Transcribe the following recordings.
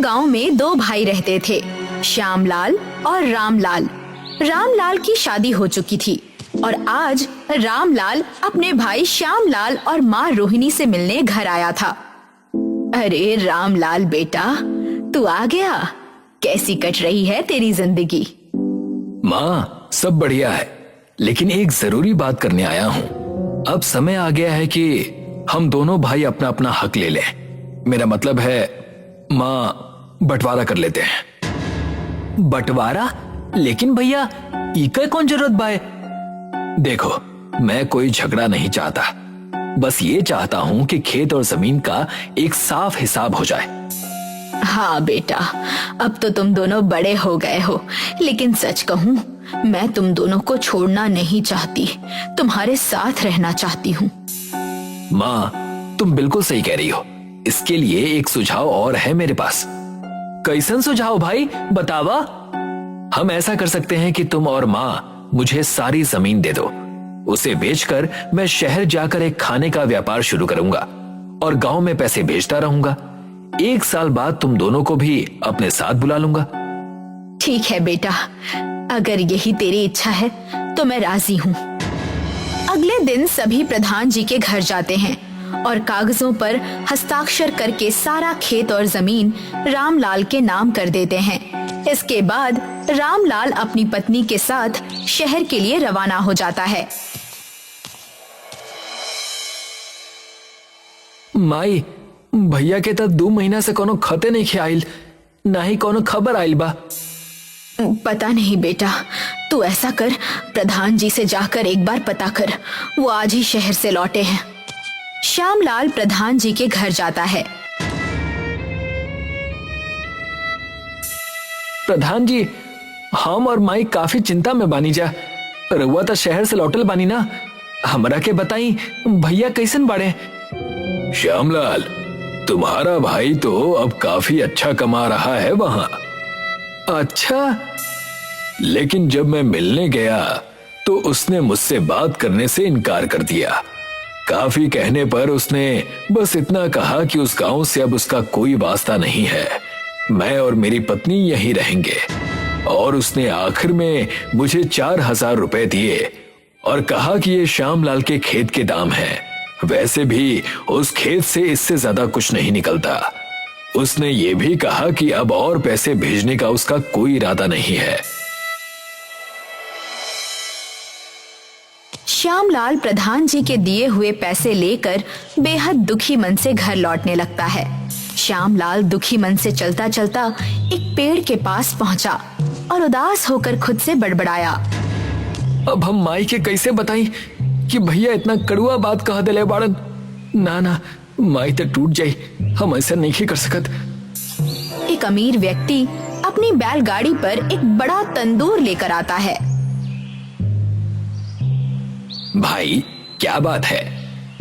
गांव में दो भाई रहते थे, श्यामलाल और रामलाल। रामलाल की शादी हो चुकी थी और आज रामलाल अपने भाई श्यामलाल और माँ रोहिणी से मिलने घर आया था। अरे रामलाल बेटा, तू आ गया। कैसी कट रही है तेरी जिंदगी? माँ, सब बढ़िया है, लेकिन एक जरूरी बात करने आया हूँ। अब समय आ गया है कि हम दोनों भाई अपना अपना हक ले लें। मेरा मतलब है, माँ, बंटवारा कर लेते हैं। बंटवारा? लेकिन भैया, इका कौन जरूरत बाय? देखो, मैं कोई झगड़ा नहीं चाहता, बस ये चाहता हूँ कि खेत और जमीन का एक साफ हिसाब हो जाए। हाँ बेटा, अब तो तुम दोनों बड़े हो गए हो, लेकिन सच कहूँ, मैं तुम दोनों को छोड़ना नहीं चाहती, तुम्हारे साथ रहना चाहती हूँ। माँ, तुम बिल्कुल सही कह रही हो। इसके लिए एक सुझाव और है मेरे पास। कैसन सुझाव भाई, बतावा? हम ऐसा कर सकते हैं कि तुम और माँ मुझे सारी जमीन दे दो। उसे बेचकर मैं शहर जाकर एक खाने का व्यापार शुरू करूंगा और गांव में पैसे भेजता रहूंगा। 1 साल बाद तुम दोनों को भी अपने साथ बुला लूंगा। ठीक है बेटा, अगर यही तेरी इच्छा है तो मैं राजी हूँ। अगले दिन सभी प्रधान जी के घर जाते हैं और कागजों पर हस्ताक्षर करके सारा खेत और जमीन रामलाल के नाम कर देते हैं। इसके बाद रामलाल अपनी पत्नी के साथ शहर के लिए रवाना हो जाता है। माई, भैया के तो 2 महीना से कोनो खते नहीं खियाइल, ना ही कोनो खबर आइल बा। पता नहीं बेटा, तू ऐसा कर, प्रधान जी से जाकर एक बार पता कर, वो आज ही शहर से लौटे हैं। श्यामलाल प्रधान जी के घर जाता है। प्रधान जी, हम और माई काफी चिंता में बानी जा। रउआ तो शहर से लौटल बानी ना, हमरा के बताई भैया कैसन बाड़े? श्यामलाल, तुम्हारा भाई तो अब काफी अच्छा कमा रहा है वहां। अच्छा? लेकिन जब मैं मिलने गया तो उसने मुझसे बात करने से इनकार कर दिया। काफी कहने पर उसने बस इतना कहा कि उस गांव से अब उसका कोई वास्ता नहीं है, मैं और मेरी पत्नी यहीं रहेंगे। और उसने आखिर में मुझे 4000 रुपए दिए और कहा कि ये श्यामलाल के खेत के दाम है। वैसे भी उस खेत से इससे ज्यादा कुछ नहीं निकलता। उसने ये भी कहा कि अब और पैसे भेजने का उसका कोई इरादा नहीं है। श्यामलाल प्रधान जी के दिए हुए पैसे लेकर बेहद दुखी मन से घर लौटने लगता है। श्यामलाल दुखी मन से चलता चलता एक पेड़ के पास पहुंचा और उदास होकर खुद से बड़बड़ाया। अब हम माई के कैसे बताई कि भैया इतना कड़ुआ बात कह दिले बाड़न? ना ना, माई तो टूट जाई, हम ऐसा नहीं कर सकत। एक अमीर व्यक्ति अपनी बैलगाड़ी पर एक बड़ा तंदूर लेकर आता है। भाई, क्या बात है?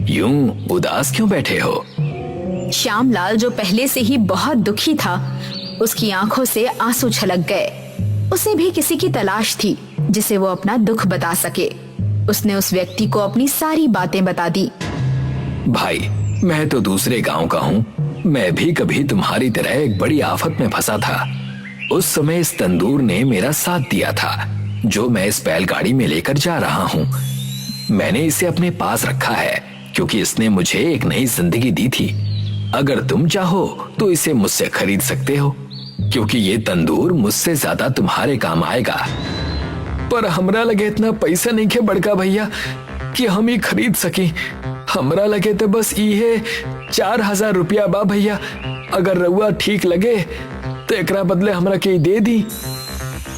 यूं उदास क्यों बैठे हो? श्यामलाल, जो पहले से ही बहुत दुखी था, उसकी आंखों से आंसू छलक गए। उसे भी किसी की तलाश थी जिसे वो अपना दुख बता सके। उसने उस व्यक्ति को अपनी सारी बातें बता दी। भाई, मैं तो दूसरे गांव का हूँ। मैं भी कभी तुम्हारी तरह एक बड़ी आफत में फंसा था। उस समय इस तंदूर ने मेरा साथ दिया था, जो मैं इस बैलगाड़ी में लेकर जा रहा हूँ। मैंने इसे अपने पास रखा है क्योंकि इसने मुझे एक नई जिंदगी दी थी। अगर तुम चाहो तो इसे मुझसे खरीद सकते हो, क्योंकि ये तंदूर मुझसे ज्यादा तुम्हारे काम आएगा। पर हमरा लगे इतना पैसा नहीं के बड़का भैया कि हम ही खरीद सके। हमरा लगे तो बस ये 4000 रुपया बा भैया। अगर रउआ ठीक लगे तो एकरा बदले हमरा के दे दी।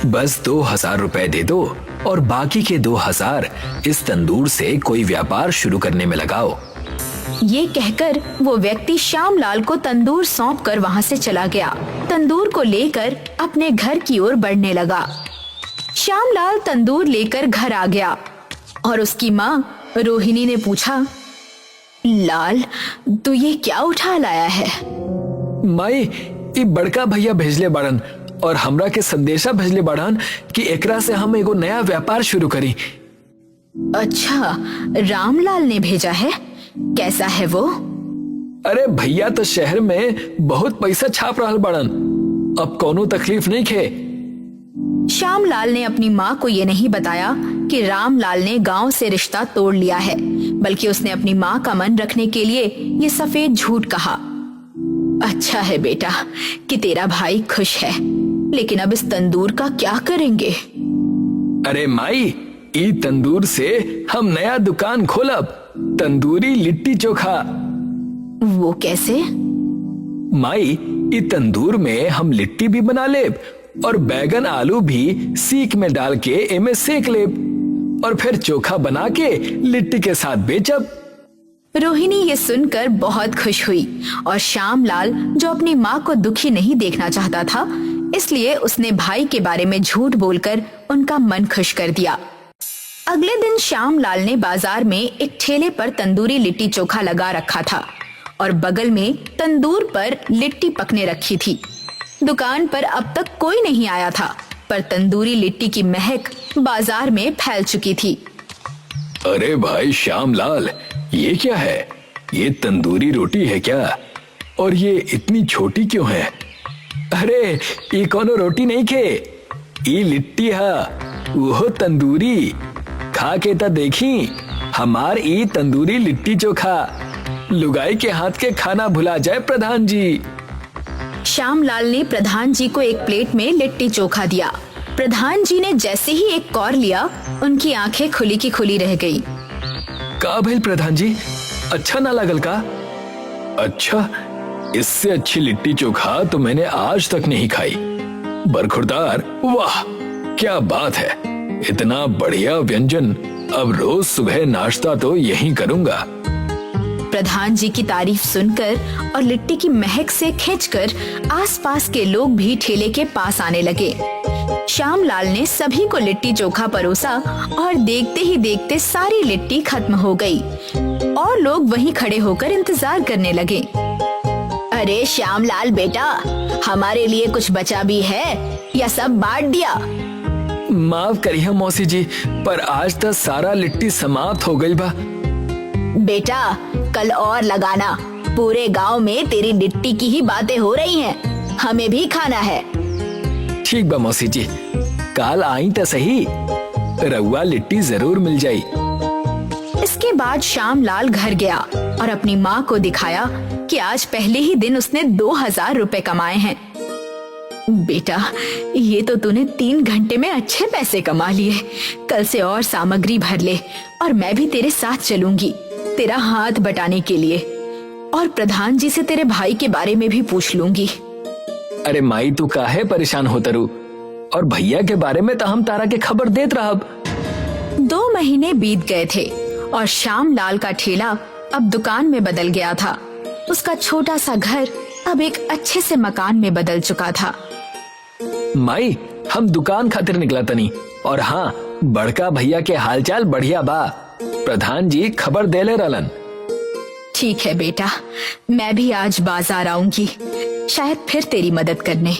बस 2000 रुपए दे दो और बाकी के 2000 इस तंदूर से कोई व्यापार शुरू करने में लगाओ। ये कहकर वो व्यक्ति श्यामलाल को तंदूर सौंपकर वहां से चला गया। तंदूर को लेकर अपने घर की ओर बढ़ने लगा। श्यामलाल तंदूर लेकर घर आ गया और उसकी माँ रोहिणी ने पूछा, लाल, तू ये क्या उठा लाया है? माई, ये बड़का भैया भेजले बाड़न और हमरा के संदेशा भेजले बाड़न कि एकरा से हम एगो नया व्यापार शुरू करी। अच्छा, रामलाल ने भेजा है? कैसा है वो? अरे भैया तो शहर में बहुत पैसा छाप रहल बाड़न। अब कोनो तकलीफ नहीं खे। श्यामलाल ने अपनी माँ को ये नहीं बताया कि रामलाल ने गांव से रिश्ता तोड़ लिया है, बल्कि उसने अपनी माँ का मन रखने के लिए ये सफेद झूठ कहा। अच्छा है बेटा कि तेरा भाई खुश है, लेकिन अब इस तंदूर का क्या करेंगे? अरे माई, ई तंदूर से हम नया दुकान खोलब, तंदूरी लिट्टी चोखा। वो कैसे? माई, ई तंदूर में हम लिट्टी भी बना लेब और बैगन आलू भी सीख में डाल के एमे सेक लेब और फिर चोखा बना के लिट्टी के साथ बेचब। रोहिणी ये सुनकर बहुत खुश हुई और श्यामलाल, जो अपनी माँ को दुखी नहीं देखना चाहता था, इसलिए उसने भाई के बारे में झूठ बोलकर उनका मन खुश कर दिया। अगले दिन श्यामलाल ने बाजार में एक ठेले पर तंदूरी लिट्टी चोखा लगा रखा था और बगल में तंदूर पर लिट्टी पकने रखी थी। दुकान पर अब तक कोई नहीं आया था, पर तंदूरी लिट्टी की महक बाजार में फैल चुकी थी। अरे भाई श्यामलाल, ये क्या है? ये तंदूरी रोटी है क्या? और ये इतनी छोटी क्यों है? अरे ये कोनो रोटी नहीं खे, ये लिट्टी है, वो तंदूरी। खा के तो देखी हमार ई तंदूरी लिट्टी चोखा। लुगाई के हाथ के खाना भुला जाए प्रधान जी। श्यामलाल ने प्रधान जी को एक प्लेट में लिट्टी चोखा दिया। प्रधान जी ने जैसे ही एक कौर लिया, उनकी आंखें खुली की खुली रह गई। का भइल प्रधान जी, अच्छा ना लगल का? अच्छा, इससे अच्छी लिट्टी चोखा तो मैंने आज तक नहीं खाई। बरखुरदार, वाह क्या बात है, इतना बढ़िया व्यंजन। अब रोज सुबह नाश्ता तो यही करूंगा। प्रधान जी की तारीफ सुनकर और लिट्टी की महक से खींचकर आसपास के लोग भी ठेले के पास आने लगे। श्यामलाल ने सभी को लिट्टी चोखा परोसा और देखते ही देखते सारी लिट्टी खत्म हो गई और लोग वहीं खड़े होकर इंतजार करने लगे। अरे श्यामलाल बेटा, हमारे लिए कुछ बचा भी है या सब बांट दिया? माफ करिए मौसी जी, पर आज तक सारा लिट्टी समाप्त हो गई बा। बेटा कल और लगाना, पूरे गांव में तेरी लिट्टी की ही बातें हो रही हैं, हमें भी खाना है। ठीक बा मौसी जी, काल आई तो सही, रउआ लिट्टी जरूर मिल जाई। इसके बाद श्यामलाल घर गया और अपनी माँ को दिखाया कि आज पहले ही दिन उसने 2000 रुपए कमाए हैं। बेटा, ये तो तूने 3 घंटे में अच्छे पैसे कमा लिए। कल से और सामग्री भर ले और मैं भी तेरे साथ चलूंगी, तेरा हाथ बटाने के लिए, और प्रधान जी से तेरे भाई के बारे में भी पूछ लूंगी। अरे माई, तू काहे परेशान होता रू, और भैया के बारे में तो हम तारा के खबर देत रहब। 2 महीने बीत गए थे और श्यामलाल का ठेला अब दुकान में बदल गया था। उसका छोटा सा घर अब एक अच्छे से मकान में बदल चुका था। माई, हम दुकान खातिर निकला तनी, और हाँ, बड़का भैया के हालचाल बढ़िया बा, प्रधान जी खबर देले रहलन। ठीक है बेटा, मैं भी आज बाजार आऊंगी, शायद फिर तेरी मदद करने।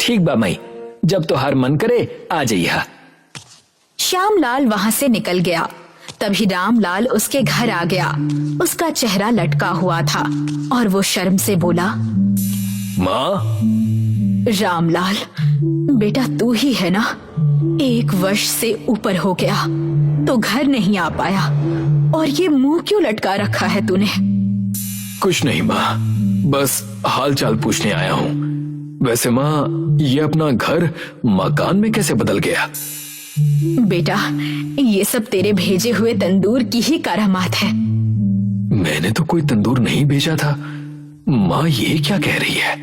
ठीक बा माई, जब तो हर मन करे आ जाइए। श्यामलाल वहां से निकल गया। तभी रामलाल उसके घर आ गया। उसका चेहरा लटका हुआ था और वो शर्म से बोला, माँ। रामलाल बेटा, तू ही है ना? 1 वर्ष से ऊपर हो गया तो घर नहीं आ पाया, और ये मुंह क्यों लटका रखा है तूने? कुछ नहीं माँ, बस हाल चाल पूछने आया हूँ। वैसे माँ, ये अपना घर मकान में कैसे बदल गया? बेटा, ये सब तेरे भेजे हुए तंदूर की ही करामात है। मैंने तो कोई तंदूर नहीं भेजा था। माँ ये क्या कह रही है?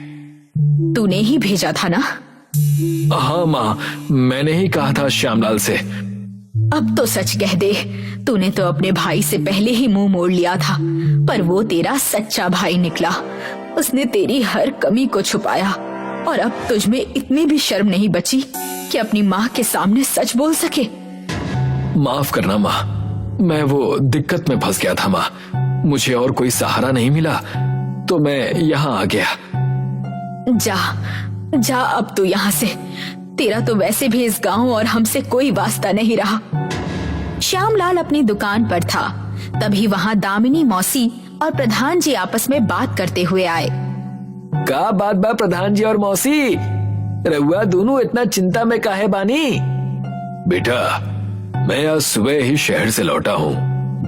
तूने ही भेजा था ना? हाँ माँ, मैंने ही कहा था श्यामलाल से। अब तो सच कह दे, तूने तो अपने भाई से पहले ही मुंह मोड़ लिया था, पर वो तेरा सच्चा भाई निकला। उसने तेरी हर कमी को छुपाया और अब तुझमें इतनी भी शर्म नहीं बची कि अपनी माँ के सामने सच बोल सके। माफ करना माँ, मैं वो दिक्कत में फंस गया था माँ। मुझे और कोई सहारा नहीं मिला तो मैं यहाँ आ गया। जा जा अब तू यहाँ से, तेरा तो वैसे भी इस गांव और हमसे कोई वास्ता नहीं रहा। श्यामलाल अपनी दुकान पर था, तभी वहाँ दामिनी मौसी और प्रधान जी आपस में बात करते हुए आए। का बात बा प्रधान जी और मौसी, रउआ दोनों इतना चिंता में काहे बानी? बेटा, मैं आज सुबह ही शहर से लौटा हूँ।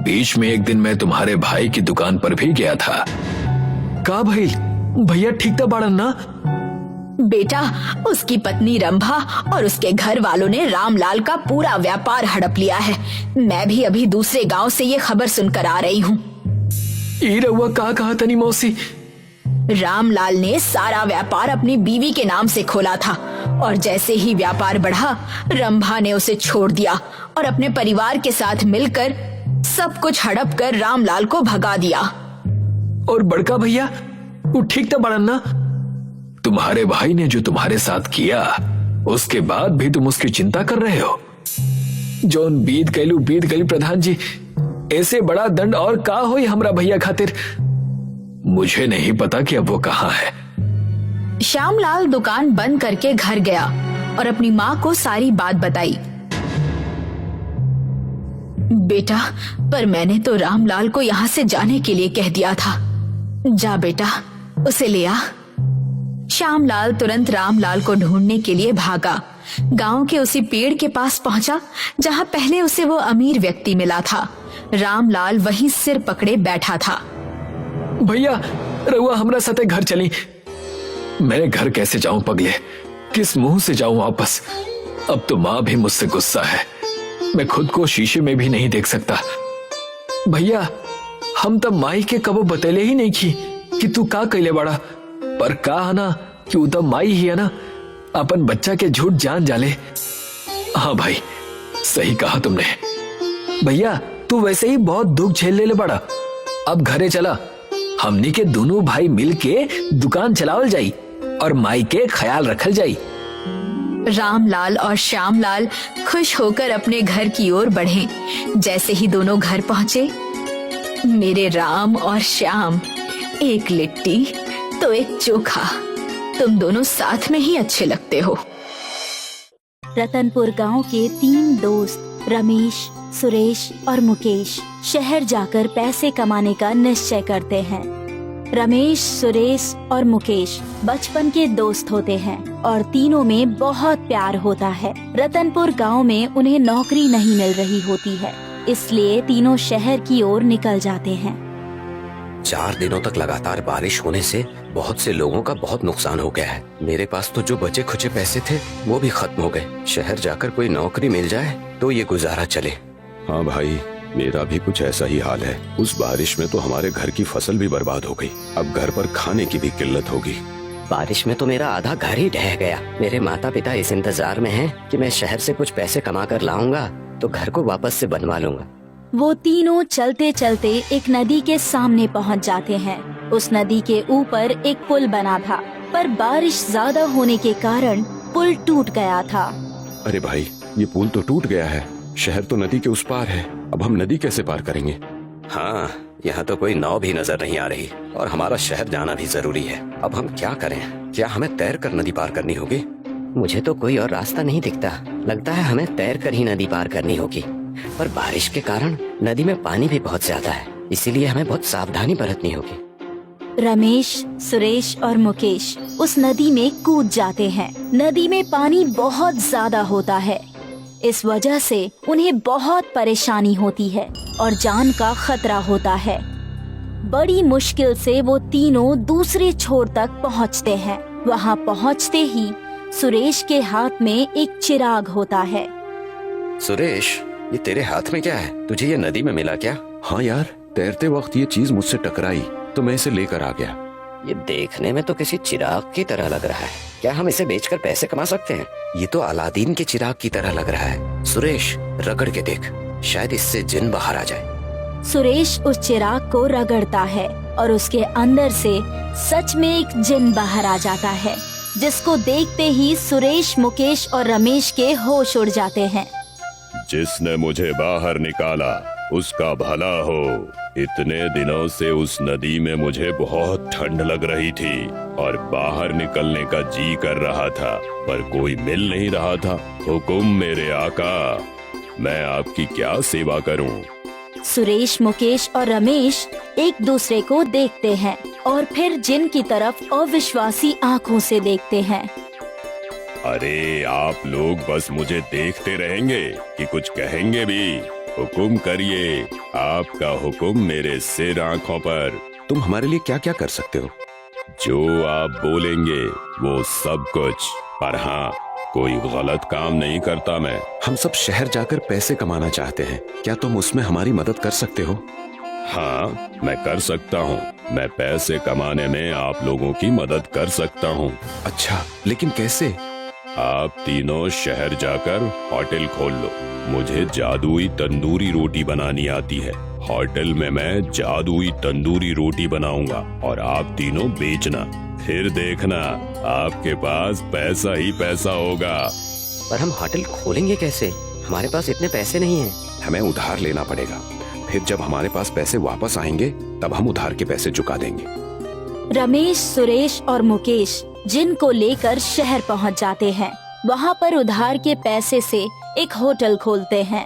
बीच में एक दिन मैं तुम्हारे भाई की दुकान पर भी गया था। का भइल? भैया ठीक था बाड़न ना? बेटा, उसकी पत्नी रंभा और उसके घर वालों ने रामलाल का पूरा व्यापार हड़प लिया है। मैं भी अभी दूसरे गांव से ये खबर सुनकर आ रही हूँ। ई रउआ का कहा तनी मौसी? रामलाल ने सारा व्यापार अपनी बीवी के नाम से खोला था और जैसे ही व्यापार बढ़ा, रंभा ने उसे छोड़ दिया और अपने परिवार के साथ मिलकर सब कुछ हड़प कर रामलाल को भगा दिया। और बड़का भैया वो ठीक था बाड़न ना? तुम्हारे भाई ने जो तुम्हारे साथ किया, उसके बाद भी तुम उसकी चिंता कर रहे हो? जोन बीत गई प्रधान जी। ऐसे बड़ा दंड और का होई हमरा भैया खातिर? मुझे नहीं पता कि अब वो कहाँ है। श्यामलाल दुकान बंद करके घर गया और अपनी माँ को सारी बात बताई। बेटा, पर मैंने तो रामलाल को यहाँ से जाने के लिए कह दिया था। जा बेटा, उसे ले आ। श्यामलाल तुरंत रामलाल को ढूंढने के लिए भागा। गांव के उसी पेड़ के पास पहुंचा जहां पहले उसे वो अमीर व्यक्ति मिला था। रामलाल वहीं सिर पकड़े बैठा था। भैया, रउआ हमरा साथे घर चली। मैं घर कैसे जाऊं पगले? किस मुंह से जाऊं वापस? अब तो माँ भी मुझसे गुस्सा है। मैं खुद को शीशे में भी नहीं देख सकता। भैया, हम तब माई के कबो बतेले ही नहीं की कि तू का कैले बड़ा, पर का ना कि वो तब माई ही है ना, अपन बच्चा के झूठ जान जाले। हाँ भाई, सही कहा तुमने। भैया, तू वैसे ही बहुत दुख झेल ले बड़ा। अब घरे चला, हमनी के दोनों भाई मिल के दुकान चलावल जाई और माई के ख्याल रखल जाई। रामलाल और श्यामलाल खुश होकर अपने घर की ओर बढ़े। जैसे ही दोनों घर पहुंचे, मेरे राम और श्याम, एक लिट्टी तो एक चोखा, तुम दोनों साथ में ही अच्छे लगते हो। रतनपुर गांव के 3 दोस्त रमेश, सुरेश और मुकेश शहर जाकर पैसे कमाने का निश्चय करते हैं। रमेश, सुरेश और मुकेश बचपन के दोस्त होते हैं और तीनों में बहुत प्यार होता है। रतनपुर गांव में उन्हें नौकरी नहीं मिल रही होती है, इसलिए तीनों शहर की ओर निकल जाते हैं। 4 दिनों तक लगातार बारिश होने से बहुत से लोगों का बहुत नुकसान हो गया है। मेरे पास तो जो बचे खुचे पैसे थे वो भी खत्म हो गए। शहर जाकर कोई नौकरी मिल जाए तो ये गुजारा चले। हाँ भाई, मेरा भी कुछ ऐसा ही हाल है। उस बारिश में तो हमारे घर की फसल भी बर्बाद हो गई। अब घर पर खाने की भी किल्लत होगी। बारिश में तो मेरा आधा घर ही ढह गया। मेरे माता पिता इस इंतजार में हैं कि मैं शहर से कुछ पैसे कमा कर लाऊंगा तो घर को वापस से बनवा लूंगा। वो तीनों चलते चलते एक नदी के सामने पहुंच जाते हैं। उस नदी के ऊपर एक पुल बना था, पर बारिश ज्यादा होने के कारण पुल टूट गया था। अरे भाई, ये पुल तो टूट गया है। शहर तो नदी के उस पार है। अब हम नदी कैसे पार करेंगे? हाँ, यहाँ तो कोई नाव भी नजर नहीं आ रही और हमारा शहर जाना भी जरूरी है। अब हम क्या करें? क्या हमें तैर कर नदी पार करनी होगी? मुझे तो कोई और रास्ता नहीं दिखता। लगता है हमें तैर कर ही नदी पार करनी होगी, पर बारिश के कारण नदी में पानी भी बहुत ज्यादा है, इसीलिए हमें बहुत सावधानी बरतनी होगी। रमेश, सुरेश और मुकेश उस नदी में कूद जाते हैं। नदी में पानी बहुत ज्यादा होता है, इस वजह से उन्हें बहुत परेशानी होती है और जान का खतरा होता है। बड़ी मुश्किल से वो तीनों दूसरे छोर तक पहुंचते हैं। वहां पहुंचते ही सुरेश के हाथ में एक चिराग होता है। सुरेश, ये तेरे हाथ में क्या है? तुझे ये नदी में मिला क्या? हाँ यार, तैरते वक्त ये चीज मुझसे टकराई तो मैं इसे लेकर आ गया। ये देखने में तो किसी चिराग की तरह लग रहा है। क्या हम इसे बेचकर पैसे कमा सकते हैं? ये तो अलादीन के चिराग की तरह लग रहा है। सुरेश, रगड़ के देख, शायद इससे जिन बाहर आ जाए। सुरेश उस चिराग को रगड़ता है और उसके अंदर से सच में एक जिन बाहर आ जाता है, जिसको देखते ही सुरेश, मुकेश और रमेश के होश उड़ जाते हैं। जिसने मुझे बाहर निकाला उसका भला हो। इतने दिनों से उस नदी में मुझे बहुत ठंड लग रही थी और बाहर निकलने का जी कर रहा था, पर कोई मिल नहीं रहा था। हुकुम मेरे आका, मैं आपकी क्या सेवा करूं? सुरेश, मुकेश और रमेश एक दूसरे को देखते हैं और फिर जिन की तरफ अविश्वासी आंखों से देखते हैं। अरे आप लोग बस मुझे देखते रहेंगे कि कुछ कहेंगे भी? हुकुम करिए, आपका हुकुम मेरे सिर आंखों पर। तुम हमारे लिए क्या क्या कर सकते हो? जो आप बोलेंगे वो सब कुछ, पर हाँ, कोई गलत काम नहीं करता मैं। हम सब शहर जाकर पैसे कमाना चाहते हैं, क्या तुम उसमें हमारी मदद कर सकते हो? हाँ, मैं कर सकता हूँ। मैं पैसे कमाने में आप लोगों की मदद कर सकता हूँ। अच्छा, लेकिन कैसे? आप तीनों शहर जाकर होटल खोल लो। मुझे जादुई तंदूरी रोटी बनानी आती है। होटल में मैं जादुई तंदूरी रोटी बनाऊंगा और आप तीनों बेचना। फिर देखना, आपके पास पैसा ही पैसा होगा। पर हम होटल खोलेंगे कैसे? हमारे पास इतने पैसे नहीं हैं। हमें उधार लेना पड़ेगा। फिर जब हमारे पास पैसे वापस आएंगे तब हम उधार के पैसे चुका देंगे। रमेश, सुरेश और मुकेश जिन को लेकर शहर पहुंच जाते हैं। वहां पर उधार के पैसे से एक होटल खोलते हैं।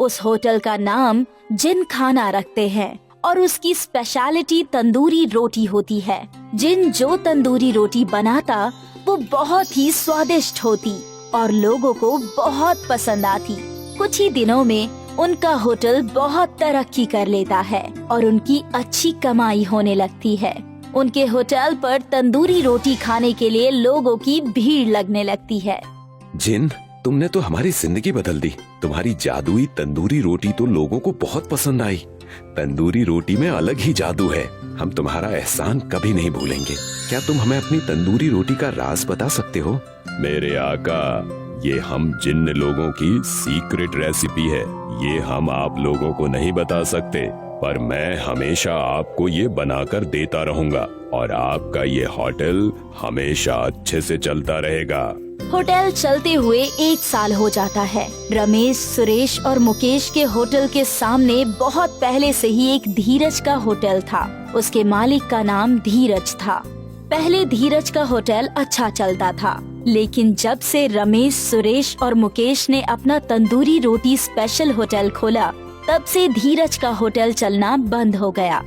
उस होटल का नाम जिन खाना रखते हैं और उसकी स्पेशलिटी तंदूरी रोटी होती है। जिन जो तंदूरी रोटी बनाता वो बहुत ही स्वादिष्ट होती और लोगों को बहुत पसंद आती। कुछ ही दिनों में उनका होटल बहुत तरक्की कर लेता है और उनकी अच्छी कमाई होने लगती है। उनके होटल पर तंदूरी रोटी खाने के लिए लोगों की भीड़ लगने लगती है। जिन, तुमने तो हमारी जिंदगी बदल दी। तुम्हारी जादुई तंदूरी रोटी तो लोगों को बहुत पसंद आई। तंदूरी रोटी में अलग ही जादू है। हम तुम्हारा एहसान कभी नहीं भूलेंगे। क्या तुम हमें अपनी तंदूरी रोटी का राज बता सकते हो? मेरे आका, ये हम जिन्न लोगों की सीक्रेट रेसिपी है। ये हम आप लोगों को नहीं बता सकते, पर मैं हमेशा आपको ये बनाकर देता रहूंगा और आपका ये होटल हमेशा अच्छे से चलता रहेगा। होटल चलते हुए 1 साल हो जाता है। रमेश, सुरेश और मुकेश के होटल के सामने बहुत पहले से ही एक धीरज का होटल था। उसके मालिक का नाम धीरज था। पहले धीरज का होटल अच्छा चलता था, लेकिन जब से रमेश, सुरेश और मुकेश ने अपना तंदूरी रोटी स्पेशल होटल खोला, तब से धीरज का होटल चलना बंद हो गया।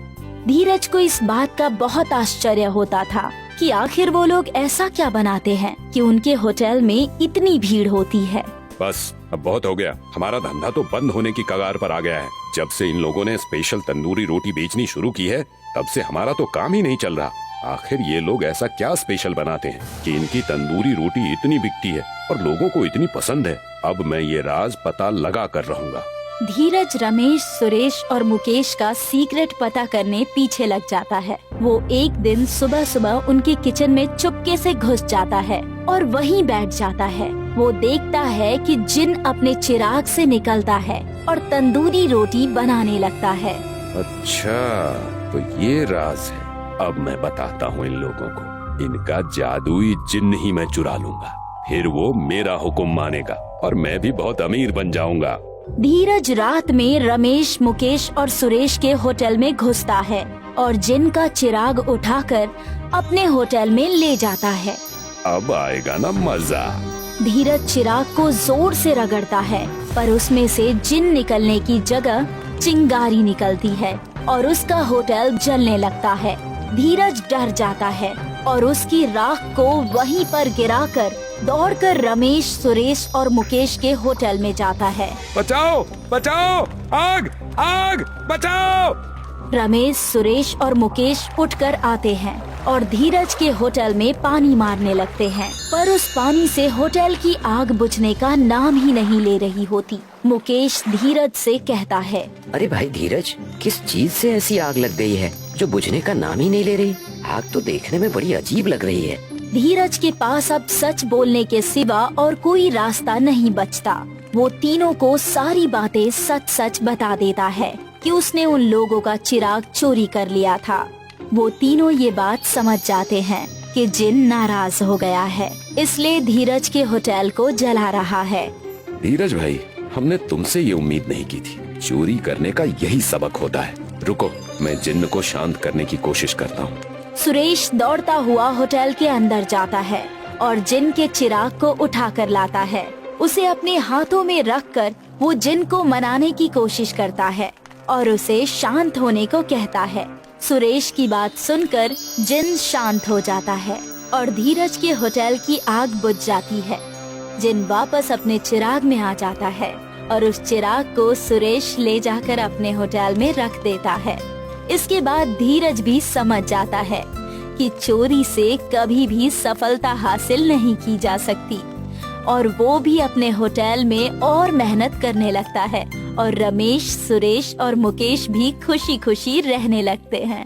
धीरज को इस बात का बहुत आश्चर्य होता था कि आखिर वो लोग ऐसा क्या बनाते हैं कि उनके होटल में इतनी भीड़ होती है। बस अब बहुत हो गया। हमारा धंधा तो बंद होने की कगार पर आ गया है। जब से इन लोगों ने स्पेशल तंदूरी रोटी बेचनी शुरू की है, तब से हमारा तो काम ही नहीं चल रहा। आखिर ये लोग ऐसा क्या स्पेशल बनाते हैं कि इनकी तंदूरी रोटी इतनी बिकती है और लोगों को इतनी पसंद है? अब मैं ये राज पता लगा कर रहूंगा। धीरज रमेश, सुरेश और मुकेश का सीक्रेट पता करने पीछे लग जाता है। वो एक दिन सुबह सुबह उनके किचन में चुपके से घुस जाता है और वहीं बैठ जाता है। वो देखता है कि जिन अपने चिराग से निकलता है और तंदूरी रोटी बनाने लगता है। अच्छा, तो ये राज है। अब मैं बताता हूँ इन लोगों को। इनका जादुई जिन्न ही मैं चुरा लूंगा, फिर वो मेरा हुक्म मानेगा और मैं भी बहुत अमीर बन जाऊंगा। धीरज रात में रमेश, मुकेश और सुरेश के होटल में घुसता है और जिन का चिराग उठाकर अपने होटल में ले जाता है। अब आएगा ना मजा। धीरज चिराग को जोर से रगड़ता है, पर उसमें से जिन निकलने की जगह चिंगारी निकलती है और उसका होटल जलने लगता है। धीरज डर जाता है और उसकी राख को वहीं पर गिराकर दौड़कर रमेश, सुरेश और मुकेश के होटल में जाता है। बचाओ, बचाओ, आग, आग, बचाओ! रमेश, सुरेश और मुकेश उठकर आते हैं और धीरज के होटल में पानी मारने लगते हैं, पर उस पानी से होटल की आग बुझने का नाम ही नहीं ले रही होती। मुकेश धीरज से कहता है, अरे भाई धीरज, किस चीज से ऐसी आग लग गई है जो बुझने का नाम ही नहीं ले रही? आग तो देखने में बड़ी अजीब लग रही है। धीरज के पास अब सच बोलने के सिवा और कोई रास्ता नहीं बचता। वो तीनों को सारी बातें सच सच बता देता है कि उसने उन लोगों का चिराग चोरी कर लिया था। वो तीनों ये बात समझ जाते हैं कि जिन नाराज हो गया है, इसलिए धीरज के होटल को जला रहा है। धीरज भाई, हमने तुमसे ये उम्मीद नहीं की थी। चोरी करने का यही सबक होता है। रुको, मैं जिन्न को शांत करने की कोशिश करता हूँ। सुरेश दौड़ता हुआ होटल के अंदर जाता है और जिन के चिराग को उठा कर लाता है। उसे अपने हाथों में रखकर वो जिन को मनाने की कोशिश करता है। और उसे शांत होने को कहता है। सुरेश की बात सुनकर जिन शांत हो जाता है और धीरज के होटल की आग बुझ जाती है। जिन वापस अपने चिराग में आ जाता है और उस चिराग को सुरेश ले जाकर अपने होटल में रख देता है। इसके बाद धीरज भी समझ जाता है कि चोरी से कभी भी सफलता हासिल नहीं की जा सकती और वो भी अपने होटल में और मेहनत करने लगता है और रमेश, सुरेश और मुकेश भी खुशी खुशी रहने लगते हैं।